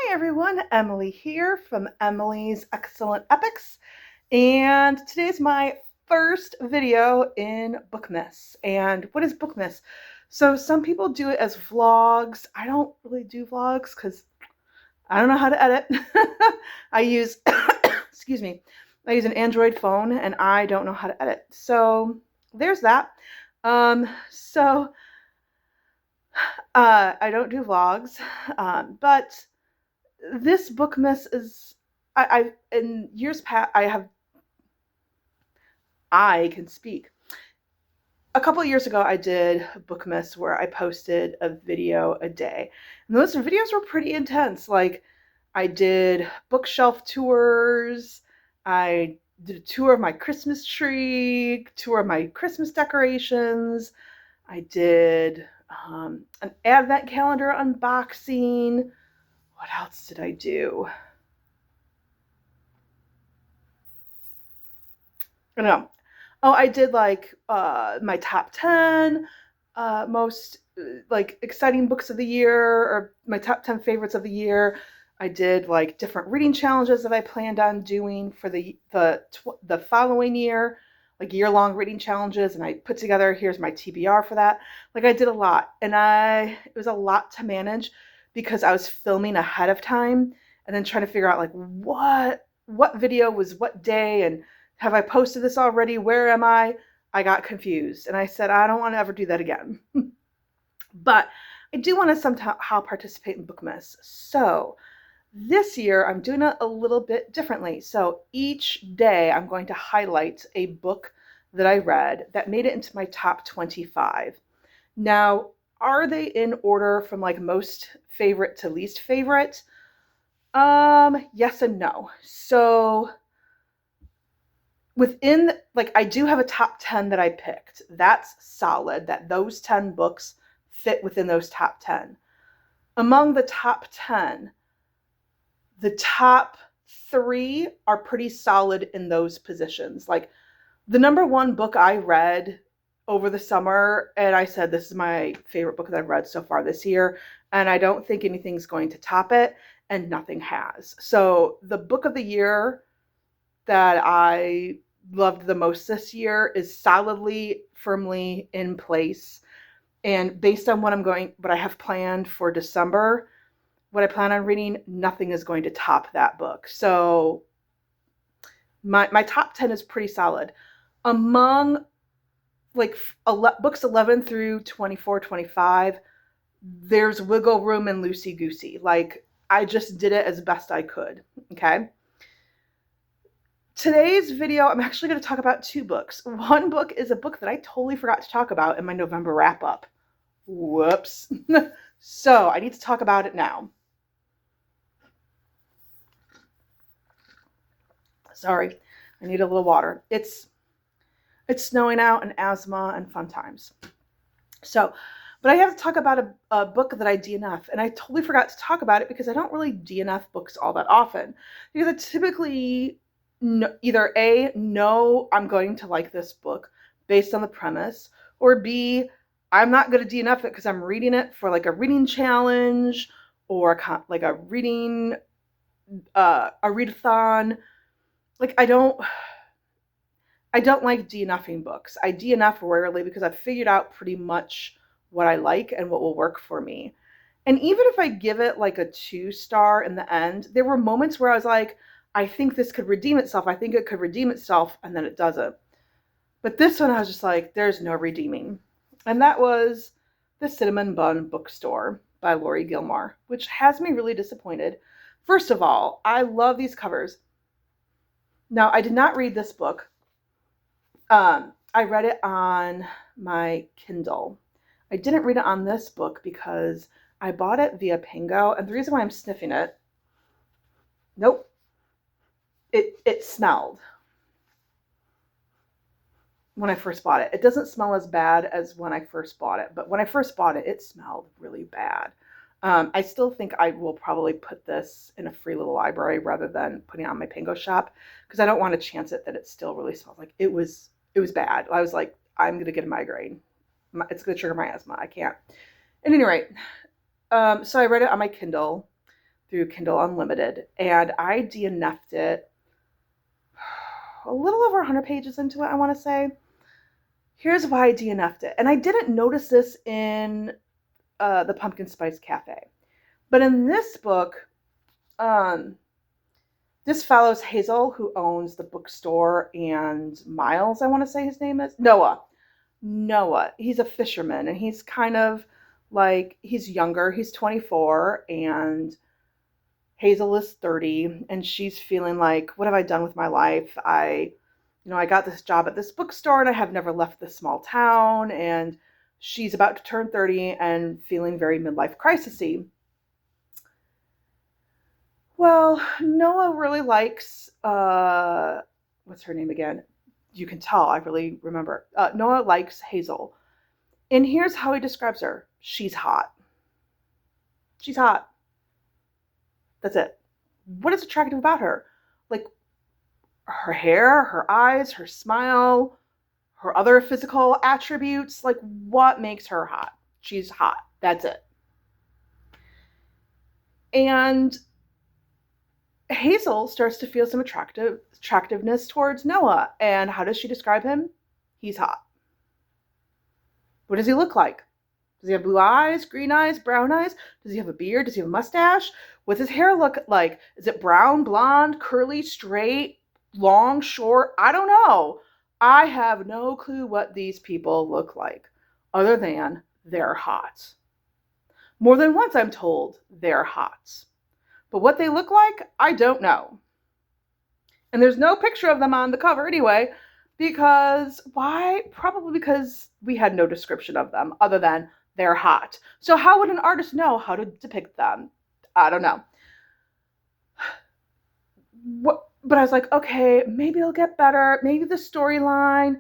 Hi everyone, Emily here from Emily's Excellent Epics, and today's my first video in Bookmas. And what is Bookmas? So some people do it as vlogs. I don't really do vlogs because I don't know how to edit. I use, excuse me, I use an Android phone and I don't know how to edit. So there's that. So I don't do vlogs, but this Bookmas is I in years past I can speak. A couple of years ago I did Bookmas where I posted a video a day. And those videos were pretty intense. Like I did bookshelf tours, I did a tour of my Christmas tree, tour of my Christmas decorations. I did an advent calendar unboxing. What else did I do? I don't know. Oh, I did like my top 10 most like exciting books of the year, or my top 10 favorites of the year. I did like different reading challenges that I planned on doing for the following year, like year-long reading challenges, and I put together here's my TBR for that. Like I did a lot, and it was a lot to manage because I was filming ahead of time and then trying to figure out like what video was what day, and have I posted this already? Where am I? I got confused. And I said, I don't want to ever do that again. But I do want to somehow participate in Bookmas. So this year I'm doing it a little bit differently. So each day I'm going to highlight a book that I read that made it into my top 25. Now, are they in order from like most favorite to least favorite? Yes and no. So within, like, I do have a top 10 that I picked. That's solid, that those 10 books fit within those top 10. Among the top 10, the top 3 are pretty solid in those positions. Like the number 1 book I read over the summer, and I said this is my favorite book that I've read so far this year, and I don't think anything's going to top it, and nothing has. So the book of the year that I loved the most this year is solidly, firmly in place. And based on what I have planned for December, what I plan on reading, nothing is going to top that book. So my top 10 is pretty solid. Among like books 11 through 24, 25, there's wiggle room and loosey goosey. Like I just did it as best I could. Okay. Today's video, I'm actually going to talk about 2 books. One book is a book that I totally forgot to talk about in my November wrap-up. Whoops. So I need to talk about it now. Sorry, I need a little water. It's snowing out and asthma and fun times. So, but I have to talk about a book that I DNF, and I totally forgot to talk about it because I don't really DNF books all that often. Because I typically either A, know I'm going to like this book based on the premise, or B, I'm not going to DNF it because I'm reading it for like a reading challenge or like a readathon. Like I don't like DNFing books. I DNF rarely because I've figured out pretty much what I like and what will work for me. And even if I give it like a 2-star in the end, there were moments where I was like, I think this could redeem itself. I think it could redeem itself, and then it doesn't. But this one, I was just like, there's no redeeming. And that was The Cinnamon Bun Bookstore by Lori Gilmore, which has me really disappointed. First of all, I love these covers. Now, I did not read this book. I read it on my Kindle. I didn't read it on this book because I bought it via Pingo, and the reason why I'm sniffing it, nope, it smelled when I first bought it. It doesn't smell as bad as when I first bought it, but when I first bought it, it smelled really bad. I still think I will probably put this in a free little library rather than putting it on my Pingo shop because I don't want to chance it that it still really smells like it was bad. I was like, I'm going to get a migraine. It's going to trigger my asthma. I can't. At any rate, so I read it on my Kindle. through Kindle Unlimited, and I DNF'd it a little over 100 pages into it, I want to say. Here's why I DNF'd it. And I didn't notice this in the Pumpkin Spice Cafe. But in this book, this follows Hazel, who owns the bookstore, and Miles, I want to say his name is. Noah. He's a fisherman, and he's kind of like, he's younger. He's 24, and Hazel is 30, and she's feeling like, what have I done with my life? I got this job at this bookstore, and I have never left this small town, and she's about to turn 30 and feeling very midlife crisis-y. Well, Noah really likes, what's her name again? You can tell, I really remember. Noah likes Hazel. And here's how he describes her. She's hot. She's hot. That's it. What is attractive about her? Like, her hair, her eyes, her smile, her other physical attributes. Like, what makes her hot? She's hot. That's it. And Hazel starts to feel some attractiveness towards Noah. And how does she describe him? He's hot. What does he look like? Does he have blue eyes, green eyes, brown eyes? Does he have a beard? Does he have a mustache? What's his hair look like? Is it brown, blonde, curly, straight, long, short? I don't know. I have no clue what these people look like, other than they're hot. More than once I'm told they're hot. But what they look like, I don't know. And there's no picture of them on the cover anyway, because why? Probably because we had no description of them other than they're hot. So how would an artist know how to depict them? I don't know. But I was like, okay, maybe it'll get better. Maybe the storyline.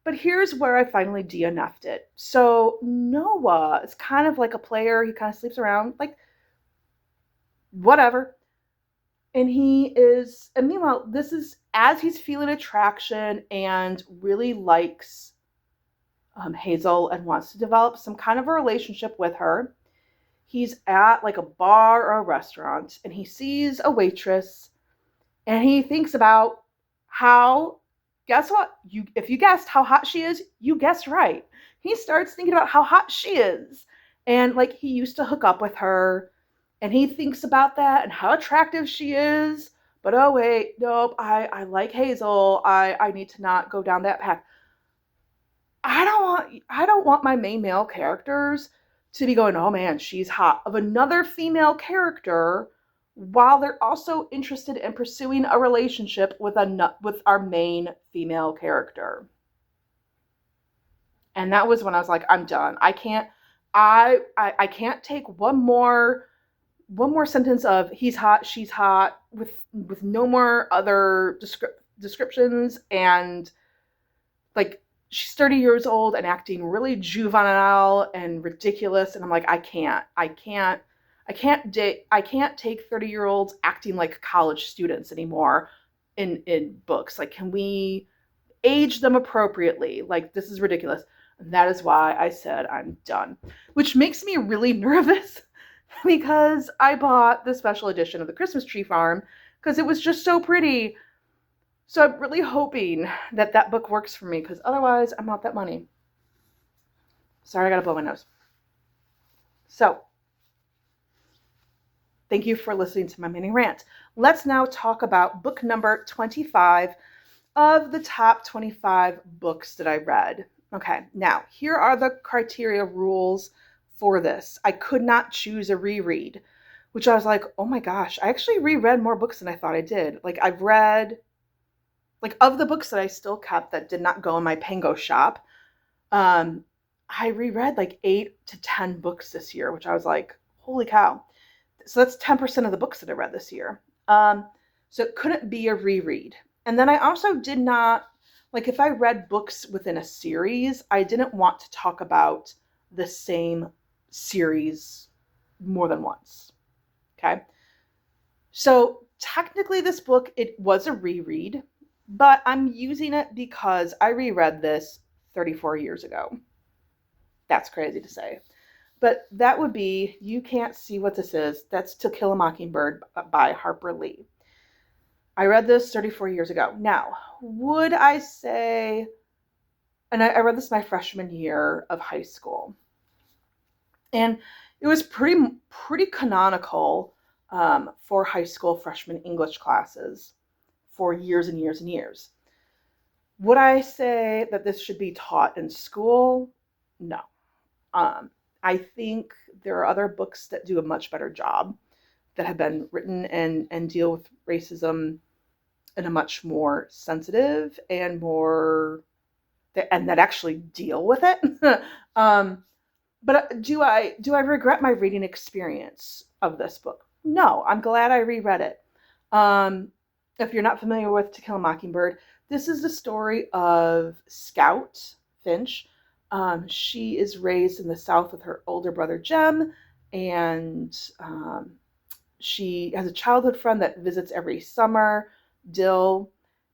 But here's where I finally DNF'd it. So Noah is kind of like a player. He kind of sleeps around, like, whatever. And meanwhile, this is as he's feeling attraction and really likes Hazel and wants to develop some kind of a relationship with her. He's at like a bar or a restaurant, and he sees a waitress, and he thinks about how, guess what? If you guessed how hot she is, you guessed right. He starts thinking about how hot she is. And like, he used to hook up with her, and he thinks about that and how attractive she is. But oh wait, nope, I like Hazel. I need to not go down that path. I don't want my main male characters to be going, oh man, she's hot, of another female character, while they're also interested in pursuing a relationship with our main female character. And that was when I was like, I'm done. I can't take one more sentence of he's hot, she's hot, with no more other descriptions, and like, she's 30 years old and acting really juvenile and ridiculous, and I'm like, I can't take 30-year-olds acting like college students anymore in books. Like, can we age them appropriately? Like, this is ridiculous. And that is why I said I'm done, which makes me really nervous because I bought the special edition of the Christmas Tree Farm because it was just so pretty. So I'm really hoping that book works for me, because otherwise I'm out that money. Sorry, I gotta blow my nose. So, thank you for listening to my mini rant. Let's now talk about book number 25 of the top 25 books that I read. Okay, now here are the criteria rules for this. I could not choose a reread, which I was like, oh my gosh, I actually reread more books than I thought I did. Like, I've read, like, of the books that I still kept that did not go in my Pango shop, I reread like 8 to 10 books this year, which I was like, holy cow. So that's 10% of the books that I read this year. So it couldn't be a reread. And then I also did not, like, if I read books within a series, I didn't want to talk about the same series more than once. Okay. So technically this book, it was a reread, but I'm using it because I reread this 34 years ago. That's crazy to say. But that would be You Can't See What This Is. That's To Kill a Mockingbird by Harper Lee. I read this 34 years ago. Now, would I say, and I read this my freshman year of high school, and it was pretty canonical for high school freshman English classes for years and years and years. Would I say that this should be taught in school? No. I think there are other books that do a much better job that have been written and deal with racism in a much more sensitive and that actually deal with it. But do I regret my reading experience of this book? No, I'm glad I reread it. If you're not familiar with To Kill a Mockingbird, this is the story of Scout Finch. She is raised in the South with her older brother Jem, and she has a childhood friend that visits every summer, Dill,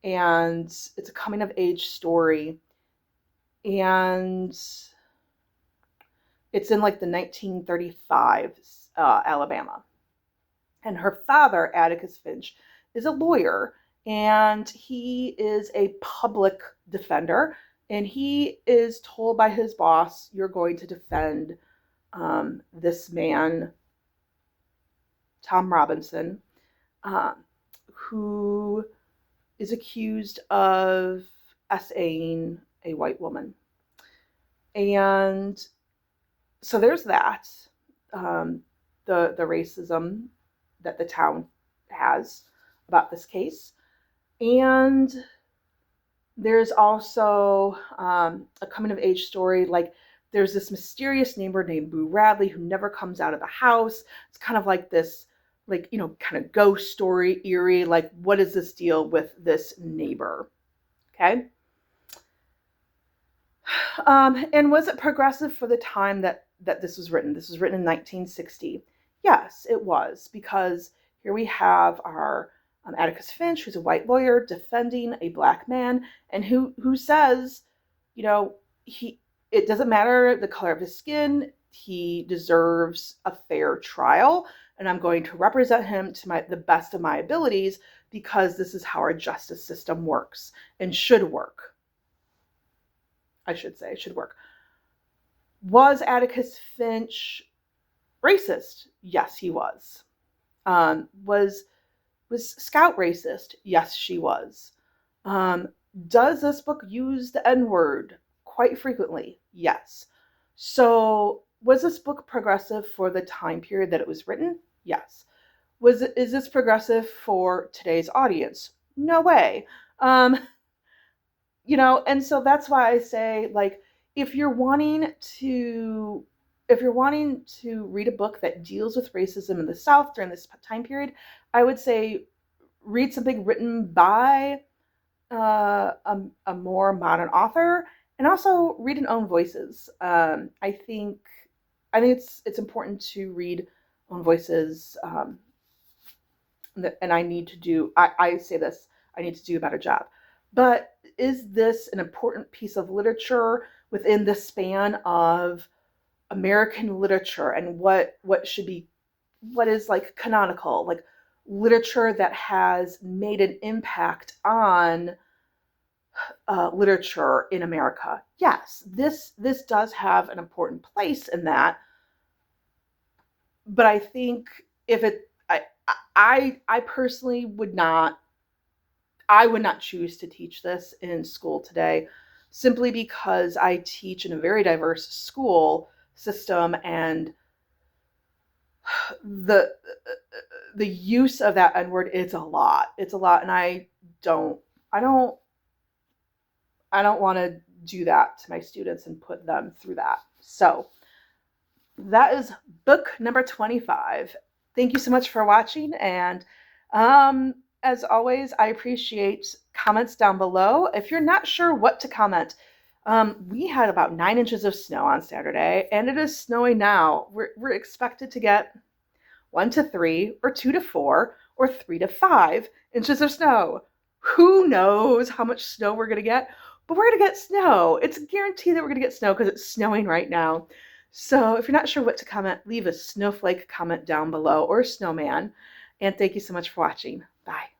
and it's a coming of age story. And it's in like the 1935 Alabama. And her father, Atticus Finch, is a lawyer, and he is a public defender. And he is told by his boss, you're going to defend this man, Tom Robinson, who is accused of SAing a white woman. And so there's that, the racism that the town has about this case. And there's also a coming of age story. Like, there's this mysterious neighbor named Boo Radley who never comes out of the house. It's kind of like this, like, kind of ghost story, eerie. Like, what is this deal with this neighbor? Okay. And was it progressive for the time that this was written? This was written in 1960. Yes, it was, because here we have our Atticus Finch, who's a white lawyer defending a black man, and who says, it doesn't matter the color of his skin, he deserves a fair trial, and I'm going to represent him to the best of my abilities, because this is how our justice system works and should work. I should say, should work. Was Atticus Finch racist? Yes, he was. Was Scout racist? Yes, she was. Does this book use the N-word quite frequently? Yes. So was this book progressive for the time period that it was written? Yes. Is this progressive for today's audience? No way. And so that's why I say, like, if you're wanting to read a book that deals with racism in the South during this time period, I would say read something written by a more modern author, and also read in own voices. I think it's important to read own voices, and I need to do. I say this. I need to do a better job. But is this an important piece of literature within the span of American literature, and what is like canonical, like literature that has made an impact on literature in America? Yes, this does have an important place in that. But I think I personally would not choose to teach this in school today, simply because I teach in a very diverse school system, and the use of that N-word, it's a lot, and I don't want to do that to my students and put them through that. So that is book number 25. Thank you so much for watching, and as always, I appreciate comments down below. If you're not sure what to comment, we had about 9 inches of snow on Saturday, and it is snowing now. We're expected to get 1 to 3, or 2 to 4, or 3 to 5 inches of snow. Who knows how much snow we're going to get, but we're going to get snow. It's a guarantee that we're going to get snow because it's snowing right now. So if you're not sure what to comment, leave a snowflake comment down below or snowman. And thank you so much for watching. Bye.